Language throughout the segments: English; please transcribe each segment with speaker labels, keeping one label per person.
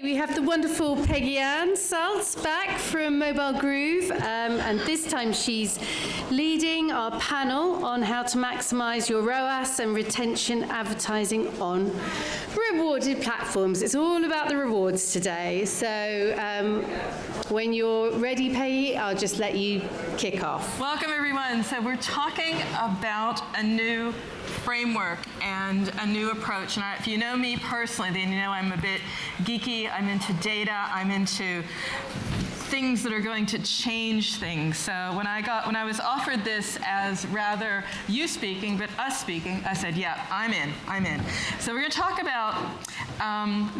Speaker 1: We have the wonderful Peggy Anne Salz back from Mobile Groove, and this time she's leading our panel on how to maximize your ROAS and retention advertising on rewarded platforms. It's all about the rewards today. So when you're ready, Peggy, I'll just let you kick off.
Speaker 2: Welcome, everyone. So we're talking about a new framework and a new approach. And if you know me personally, then you know I'm a bit geeky. I'm into data. I'm into things that are going to change things. So when I was offered this as rather you speaking, but us speaking, I said, yeah, I'm in. So we're going to talk about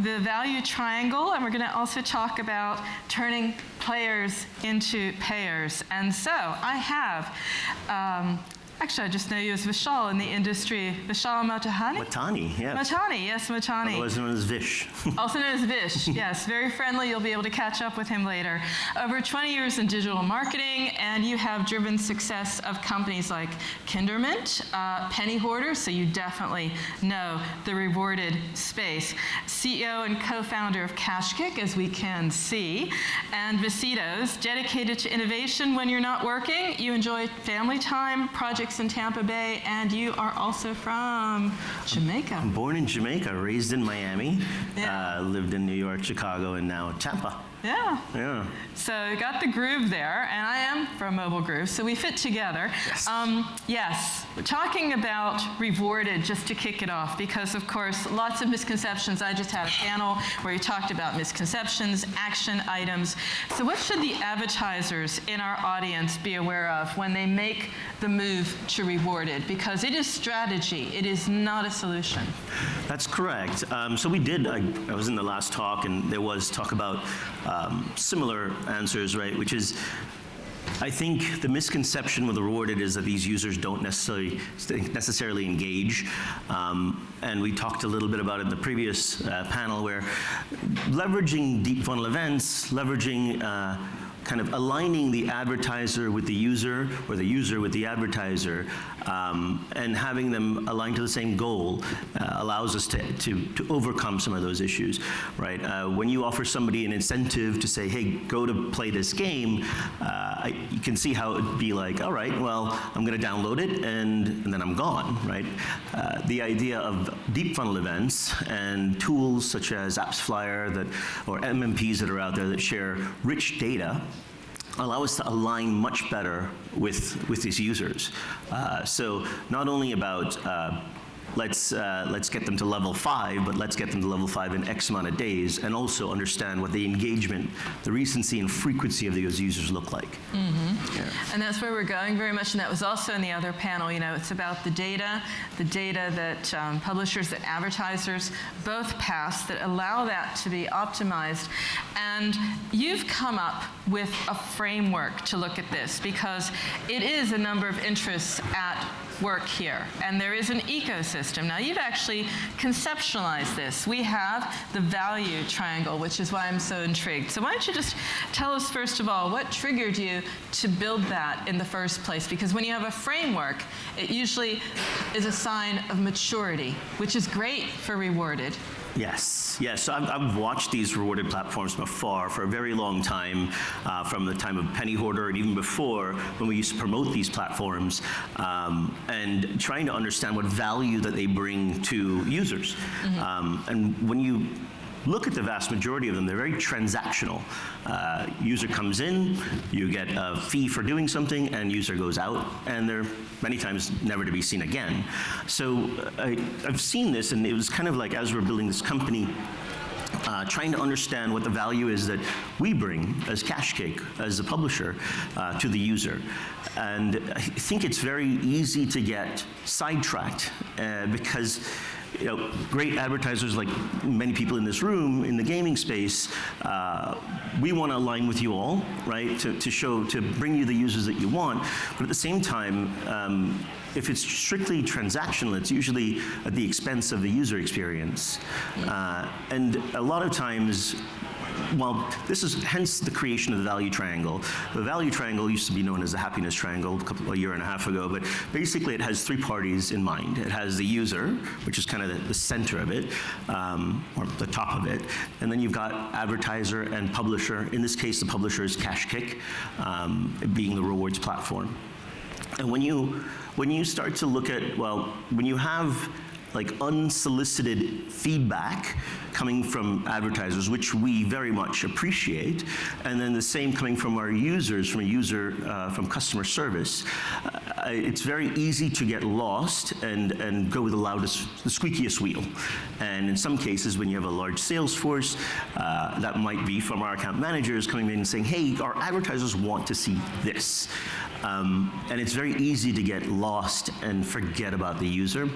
Speaker 2: the value triangle, and we're going to also talk about turning players into payers. And so I have actually, I just know you as Vishal in the industry. Vishal Mahtani?
Speaker 3: Mahtani, yes.
Speaker 2: Mahtani, yes, Mahtani.
Speaker 3: Otherwise known as Vish.
Speaker 2: Also known as Vish, yes. Very friendly. You'll be able to catch up with him later. Over 20 years in digital marketing, and you have driven success of companies like Kindermint, Penny Hoarders, so you definitely know the rewarded space. CEO and co-founder of KashKick, as we can see, and Visitos, dedicated to innovation when you're not working. You enjoy family time, projects in Tampa Bay, and you are also from Jamaica.
Speaker 3: I'm born in Jamaica, raised in Miami,
Speaker 2: Yeah.
Speaker 3: lived in New York, Chicago, and now Tampa.
Speaker 2: Yeah.
Speaker 3: Yeah.
Speaker 2: So you got the groove there, and I am from Mobile Groove, so we fit together.
Speaker 3: Yes.
Speaker 2: Yes, we're talking about rewarded, just to kick it off, because of course, lots of misconceptions. I just had a panel where you talked about misconceptions, action items. So what should the advertisers in our audience be aware of when they make the move to rewarded? Because it is strategy, it is not a solution.
Speaker 3: That's correct. So we did, I was in the last talk, and there was talk about similar answers, right? Which is, I think the misconception with the rewarded is that these users don't necessarily engage. And we talked a little bit about it in the previous panel, where leveraging deep funnel events, leveraging kind of aligning the advertiser with the user, or the user with the advertiser, and having them align to the same goal allows us to overcome some of those issues, right? When you offer somebody an incentive to say, hey, go to play this game, you can see how it would be like, all right, well, I'm going to download it, and then I'm gone, right? The idea of deep funnel events and tools such as AppsFlyer or MMPs that are out there that share rich data allow us to align much better with these users. So not only about let's get them to level 5, but let's get them to level 5 in X amount of days, and also understand what the engagement, the recency and frequency of those users look like.
Speaker 2: Mm-hmm.
Speaker 3: Yeah.
Speaker 2: And that's where we're going very much, and that was also in the other panel. You know, it's about the data that publishers, that advertisers both pass, that allow that to be optimized. And you've come up with a framework to look at this, because it is a number of interests at work here, and there is an ecosystem. Now, you've actually conceptualized this. We have the value triangle, which is why I'm so intrigued. So why don't you just tell us, first of all, what triggered you to build that in the first place? Because when you have a framework, it usually is a sign of maturity, which is great for rewarded.
Speaker 3: Yes, yes. So I've watched these rewarded platforms from afar for a very long time, from the time of Penny Hoarder and even before, when we used to promote these platforms, and trying to understand what value that they bring to users. Mm-hmm. And when you look at the vast majority of them, they're very transactional. User comes in, you get a fee for doing something, and user goes out, and they're many times never to be seen again. So I've seen this, and it was kind of like, as we're building this company, trying to understand what the value is that we bring as KashKick, as the publisher, to the user. And I think it's very easy to get sidetracked because great advertisers, like many people in this room in the gaming space, we want to align with you all, right? To bring you the users that you want. But at the same time, if it's strictly transactional, it's usually at the expense of the user experience. And a lot of times, well, this is hence the creation of the value triangle. The value triangle used to be known as the happiness triangle a year and a half ago, but basically it has three parties in mind. It has the user, which is kind of the center of it, or the top of it, and then you've got advertiser and publisher. In this case, the publisher is KashKick, being the rewards platform. And when you start to look at, well, when you have like unsolicited feedback coming from advertisers, which we very much appreciate, and then the same coming from our users, from customer service, it's very easy to get lost and go with the squeakiest wheel. And in some cases, when you have a large sales force, that might be from our account managers coming in and saying, hey, our advertisers want to see this. And it's very easy to get lost and forget about the user,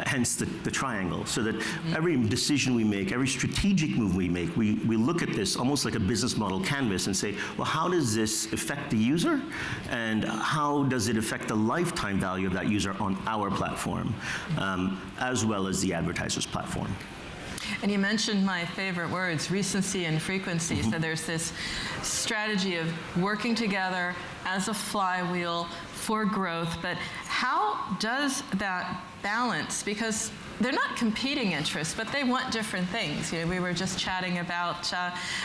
Speaker 3: hence the triangle. So that every decision we make, every strategic move we make, we look at this almost like a business model canvas and say, well, how does this affect the user? And how does it affect the lifetime value of that user on our platform, as well as the advertiser's platform?
Speaker 2: And you mentioned my favorite words, recency and frequency. So there's this strategy of working together as a flywheel for growth, but how does that balance? Because they're not competing interests, but they want different things. You know, we were just chatting about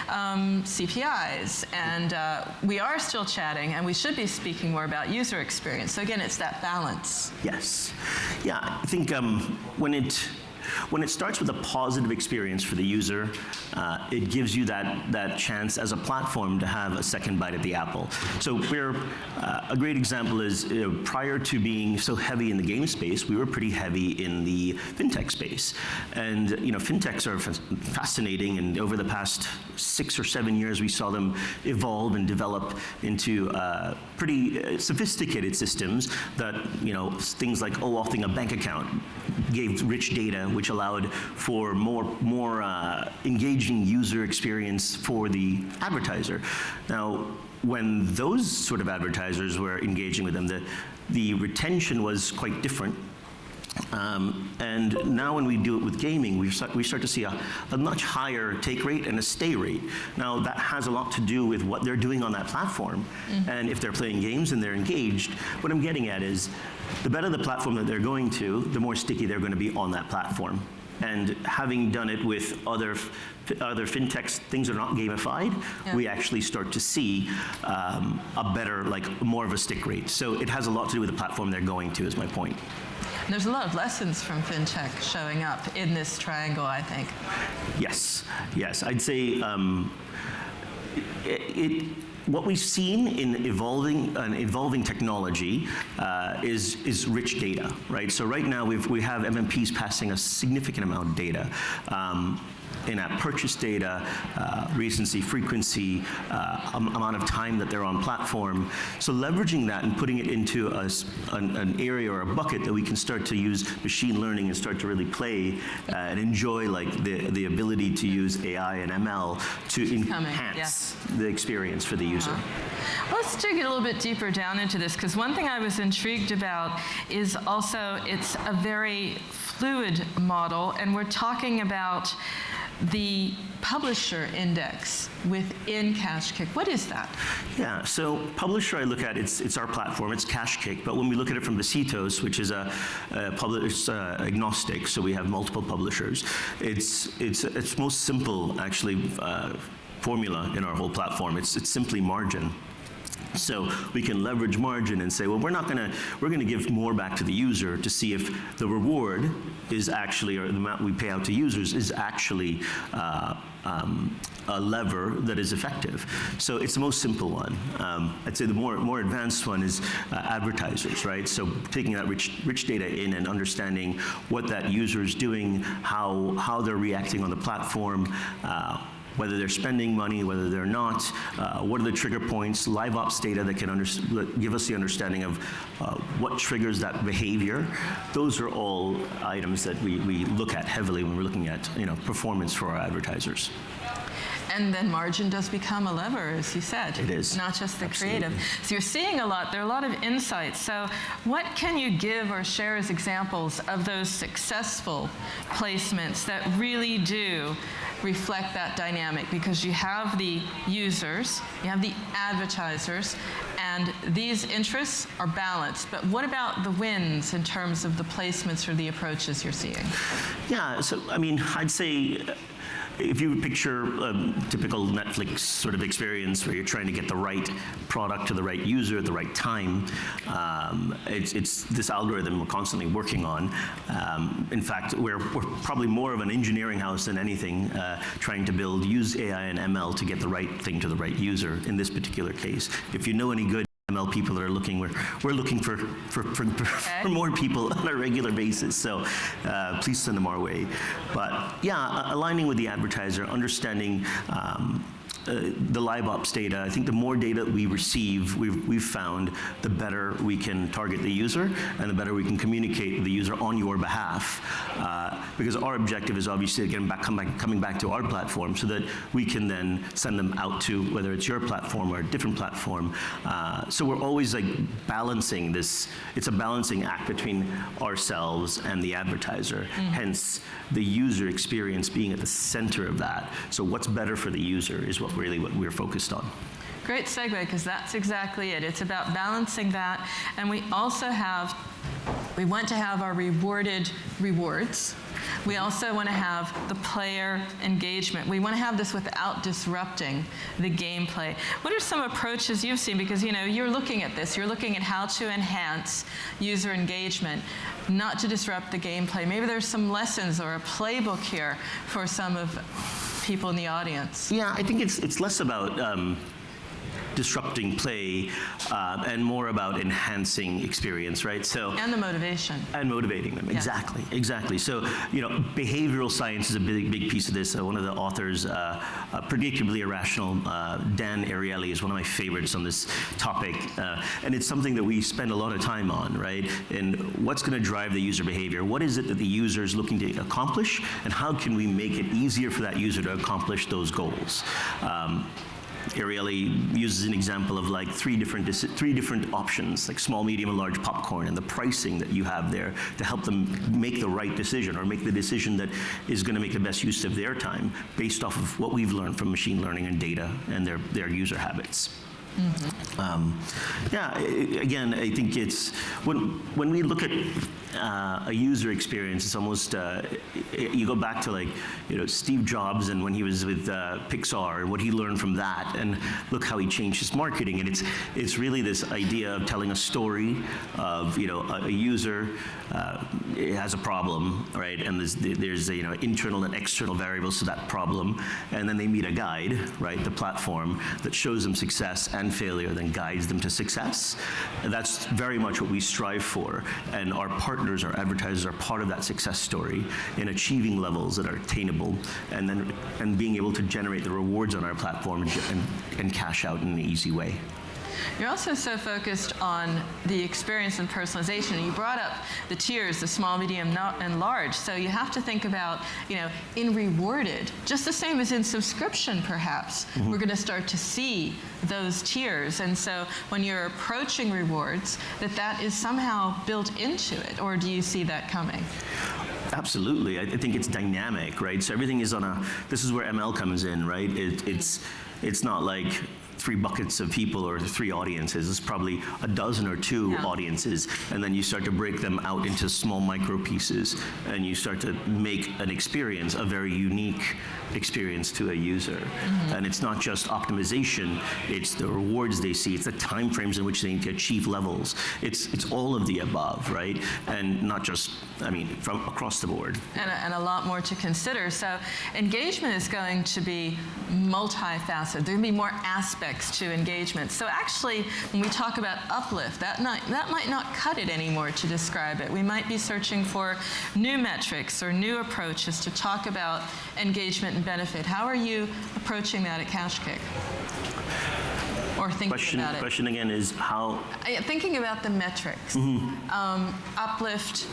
Speaker 2: CPIs, and we are still chatting, and we should be speaking more about user experience. So again, it's that balance.
Speaker 3: Yes. Yeah, I think when it starts with a positive experience for the user, it gives you that chance as a platform to have a second bite at the apple. So a great example is, prior to being so heavy in the game space, we were pretty heavy in the fintech space. And fintechs are fascinating, and over the past 6 or 7 years, we saw them evolve and develop into pretty sophisticated systems that, things like authing a bank account gave rich data, which allowed for more engaging user experience for the advertiser. Now, when those sort of advertisers were engaging with them, the retention was quite different. And now when we do it with gaming, we start to see a much higher take rate and a stay rate. Now that has a lot to do with what they're doing on that platform. And if they're playing games and they're engaged, what I'm getting at is the better the platform that they're going to, the more sticky they're going to be on that platform. And having done it with other fintechs, things are not gamified, we actually start to see a better, more of a stick rate. So it has a lot to do with the platform they're going to, is my point.
Speaker 2: There's a lot of lessons from fintech showing up in this triangle, I think.
Speaker 3: Yes. I'd say what we've seen in evolving technology is rich data, right? So right now we have MMPs passing a significant amount of data. In-app purchase data, recency, frequency, amount of time that they're on platform. So leveraging that and putting it into an area or a bucket that we can start to use machine learning and start to really play and enjoy the ability to use AI and ML to enhance the experience for the user.
Speaker 2: Let's dig a little bit deeper down into this, because one thing I was intrigued about is also it's a very fluid model, and we're talking about the publisher index within KashKick. What is that? Yeah,
Speaker 3: so publisher, I look at, it's our platform, it's KashKick, but when we look at it from Besitos, which is agnostic, so we have multiple publishers, it's most simple, actually, formula in our whole platform. It's simply margin. So we can leverage margin and say, well, we're going to give more back to the user to see if the reward is actually, or the amount we pay out to users is actually a lever that is effective. So it's the most simple one. I'd say the more advanced one is advertisers, right? So taking that rich data in and understanding what that user is doing, how they're reacting on the platform, whether they're spending money, whether they're not, what are the trigger points, live ops data that can give us the understanding of what triggers that behavior. Those are all items that we look at heavily when we're looking at performance for our advertisers.
Speaker 2: And then margin does become a lever, as you said.
Speaker 3: It is.
Speaker 2: Not just the
Speaker 3: Absolutely.
Speaker 2: creative. So you're seeing a lot. There are a lot of insights. So what can you give or share as examples of those successful placements that really do reflect that dynamic? Because you have the users, you have the advertisers, and these interests are balanced. But what about the wins in terms of the placements or the approaches you're seeing?
Speaker 3: Yeah, so I mean, I'd say if you picture a typical Netflix sort of experience where you're trying to get the right product to the right user at the right time, it's this algorithm we're constantly working on. In fact, we're probably more of an engineering house than anything, trying to use AI and ML to get the right thing to the right user in this particular case. If you know any good ML people that are looking, we're looking for more people on a regular basis, so please send them our way. But yeah, aligning with the advertiser, understanding the live ops data. I think the more data we receive, we've found, the better we can target the user and the better we can communicate with the user on your behalf. Because our objective is obviously coming back to our platform so that we can then send them out to whether it's your platform or a different platform. So we're always like balancing this. It's a balancing act between ourselves and the advertiser. Hence, the user experience being at the center of that. So what's better for the user is what we're focused on.
Speaker 2: Great segue, because that's exactly it. It's about balancing that. And we also we want to have our rewarded rewards. We also want to have the player engagement. We want to have this without disrupting the gameplay. What are some approaches you've seen? Because you're looking at this. You're looking at how to enhance user engagement, not to disrupt the gameplay. Maybe there's some lessons or a playbook here for some of people in the audience.
Speaker 3: Yeah, I think it's less about disrupting play and more about enhancing experience, right? So
Speaker 2: and the motivation.
Speaker 3: And motivating them,
Speaker 2: Yes.
Speaker 3: exactly. So, behavioral science is a big piece of this. One of the authors, Predictably Irrational, Dan Ariely, is one of my favorites on this topic. And it's something that we spend a lot of time on, right? And what's going to drive the user behavior? What is it that the user is looking to accomplish? And how can we make it easier for that user to accomplish those goals? Ariely uses an example of like three different options, like small, medium, and large popcorn, and the pricing that you have there to help them make the right decision or make the decision that is going to make the best use of their time based off of what we've learned from machine learning and data and their user habits. Again, I think it's when we look at a user experience, it's almost you go back to Steve Jobs and when he was with Pixar and what he learned from that, and look how he changed his marketing. And it's really this idea of telling a story of a user has a problem, right? And there's internal and external variables to that problem, and then they meet a guide, right? The platform that shows them success and failure, then guides them to success. And that's very much what we strive for, and our partners, our advertisers, are part of that success story in achieving levels that are attainable, and being able to generate the rewards on our platform and cash out in an easy way.
Speaker 2: You're also so focused on the experience and personalization. You brought up the tiers, the small, medium, and large. So you have to think about, in rewarded, just the same as in subscription, perhaps, we're going to start to see those tiers. And so when you're approaching rewards, that is somehow built into it, or do you see that coming?
Speaker 3: Absolutely. I think it's dynamic, right? So everything is this is where ML comes in, right? It's not like 3 buckets of people or 3 audiences. It's probably a dozen or 2 audiences, and then you start to break them out into small micro pieces, and you start to make an experience a very unique experience to a user. And it's not just optimization, it's the rewards they see, it's the time frames in which they need to achieve levels. It's all of the above, right? And not just, from across the board.
Speaker 2: And a lot more to consider. So engagement is going to be multifaceted. There are going to be more aspects to engagement. So actually, when we talk about uplift, that might not cut it anymore to describe it. We might be searching for new metrics or new approaches to talk about engagement and benefit. How are you approaching that at KashKick? Or thinking about it?
Speaker 3: Question again is how?
Speaker 2: Thinking about the metrics. Uplift,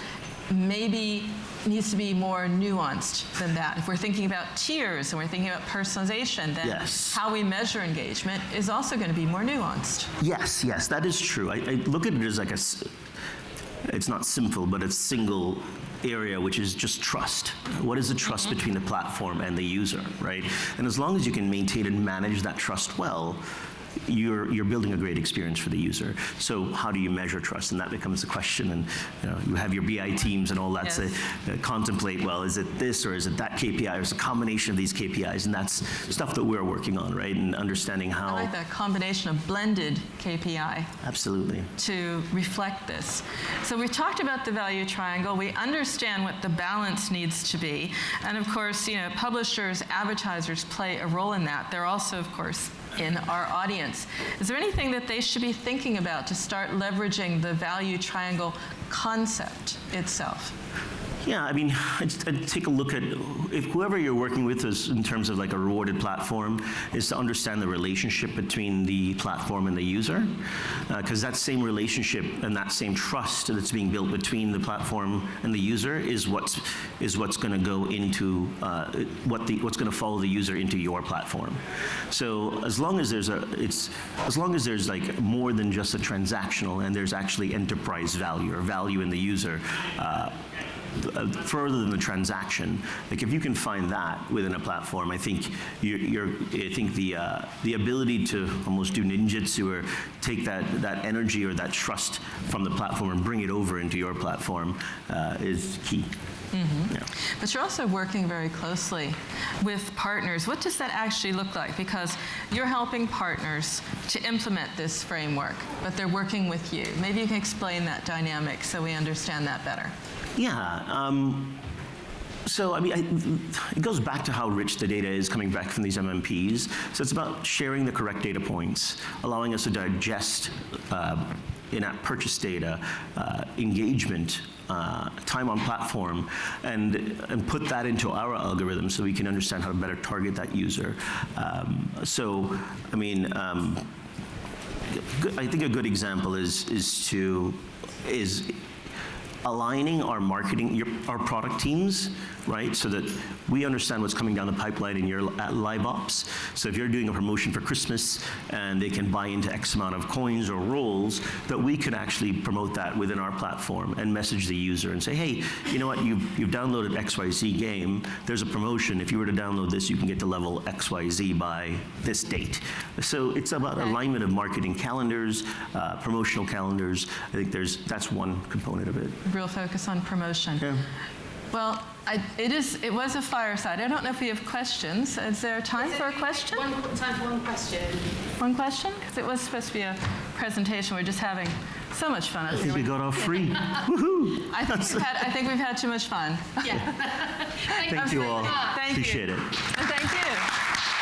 Speaker 2: maybe needs to be more nuanced than that. If we're thinking about tiers and we're thinking about personalization, then
Speaker 3: Yes.
Speaker 2: how we measure engagement is also going to be more nuanced.
Speaker 3: Yes, that is true. I look at it as like it's not simple, but a single area, which is just trust. What is the trust between the platform and the user, right? And as long as you can maintain and manage that trust well, you're building a great experience for the user. So how do you measure trust? And that becomes the question. And you have your BI teams and all that to contemplate, well, is it this or is it that KPI, or is it a combination of these KPIs? And that's stuff that we're working on, right? And understanding how.
Speaker 2: I like that combination of blended KPI.
Speaker 3: Absolutely.
Speaker 2: To reflect this. So we talked about the value triangle. We understand what the balance needs to be. And of course, publishers, advertisers play a role in that. They're also, of course, in our audience. Is there anything that they should be thinking about to start leveraging the value triangle concept itself?
Speaker 3: Yeah, I mean, I'd take a look at if whoever you're working with is in terms of like a rewarded platform is to understand the relationship between the platform and the user, because that same relationship and that same trust that's being built between the platform and the user is what's going to go into what's going to follow the user into your platform. So as long as there's like more than just a transactional and there's actually enterprise value or value in the user. Further than the transaction, like if you can find that within a platform, I think the ability to almost do ninjutsu or take that energy or that trust from the platform and bring it over into your platform is key.
Speaker 2: Mm-hmm. Yeah. But you're also working very closely with partners. What does that actually look like? Because you're helping partners to implement this framework, but they're working with you. Maybe you can explain that dynamic so we understand that better.
Speaker 3: Yeah. So, I mean, it goes back to how rich the data is coming back from these MMPs. So it's about sharing the correct data points, allowing us to digest in-app purchase data, engagement, time on platform, and put that into our algorithm so we can understand how to better target that user. So, I mean, I think a good example is aligning our marketing, our product teams, right? So that we understand what's coming down the pipeline in your live ops. So if you're doing a promotion for Christmas and they can buy into X amount of coins or rolls, that we can actually promote that within our platform and message the user and say, hey, you know what, you've downloaded XYZ game, there's a promotion. If you were to download this, you can get to level XYZ by this date. So it's about alignment of marketing calendars, promotional calendars. I think that's one component of it.
Speaker 2: Real focus on promotion.
Speaker 3: Yeah.
Speaker 2: Well, it was a fireside. I don't know if we have questions. Is there time for a question?
Speaker 1: Time for one question.
Speaker 2: One question? Because it was supposed to be a presentation. We're just having so much fun.
Speaker 3: I think we got off free. Woohoo!
Speaker 2: I think we've had too much fun.
Speaker 1: Yeah.
Speaker 3: Thank you all.
Speaker 2: Thank
Speaker 3: Appreciate
Speaker 2: you.
Speaker 3: it.
Speaker 2: And thank you.